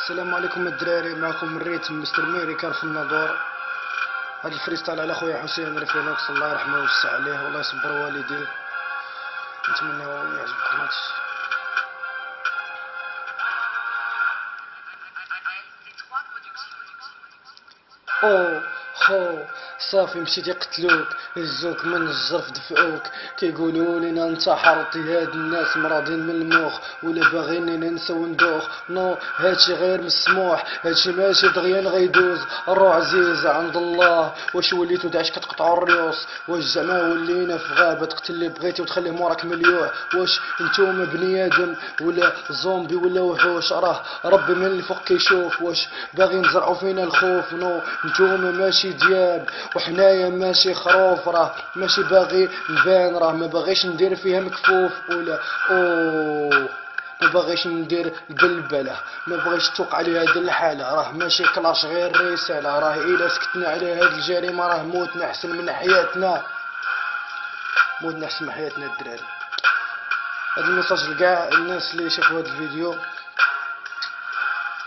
السلام عليكم الدراري، معكم الريتم مستر ميري كان في الناظور. هاد الفريستايل على خويا حسين ريفينوكس، الله يرحمه ويوسع عليه والله يصبر والديه. نتمنى يعجبكم هادشي. او خو صافي مشيتي قتلوك، هزوك من الجرف دفعوك، كيقولوا لينا انتحرتي. هاد الناس مرضين من المخ ولا باغيين ننسى وندوخ. نو هادشي غير مسموح، هادشي ماشي دغيا غيدوز. الروح عزيزة عند الله، واش وليتو داعش كتقطعوا الريوس؟ واش زعما ولينا في غابة تقتل اللي بغيتي وتخليه موراك مليوح؟ واش نتوما بني ادم ولا زومبي ولا وحوش؟ راه ربي من الفوق كيشوف. واش باغي نزرعوا فينا الخوف؟ نو نتوما ماشي دياب وحنايا ماشي خروف. راه ماشي باغي نبان، راه ما باغيش ندير فيها مكفوف ولا اوه، ما باغيش ندير البلبله، ما بغيتش توقع على هاد الحاله. راه ماشي كلاش غير رساله، راه الا سكتنا على هاد الجريمه راه موتنا احسن من حياتنا، موتنا احسن من حياتنا الدراري. هاد الميساج لكاع الناس اللي شافوا هاد الفيديو،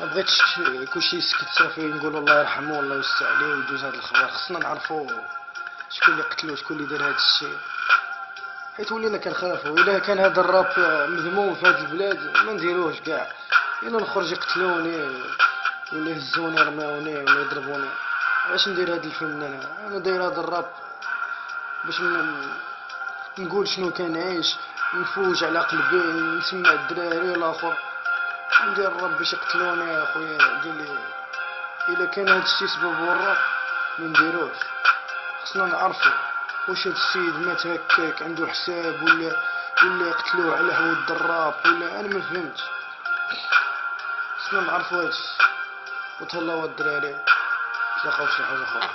ما بغيتش كلشي يسكت صافي نقولوا الله يرحمه والله يوسع عليه ويدوز هاد الخبر. خصنا نعرفوا شكون اللي قتلو، شكون اللي دار هاد الشيء، حيت ولينا كنخافوا. الا كان هذا الراب مذموم في هاد البلاد ما نديروهش كاع. الا نخرج يقتلوني ولا يهزوني يرميوني ولا يضربوني، علاش ندير هاد الفن؟ انا داير هاد الراب باش نقول شنو كنعيش، نفوج على قلبي، نسمع الدراري الاخر. ندير الراب باش يقتلوني يا خويا؟ ديرلي الا كان هاد الشيء سبب الراب ما نديروهش. خصنا نعرفوا واش هاد السيد مات هكاك عنده حساب ولا قتلوه على حود الراب ولا انا ما فهمتش. خصنا نعرفوا هادشي. وتهلاو الدراري، تلاقاو في شي حاجه اخرى.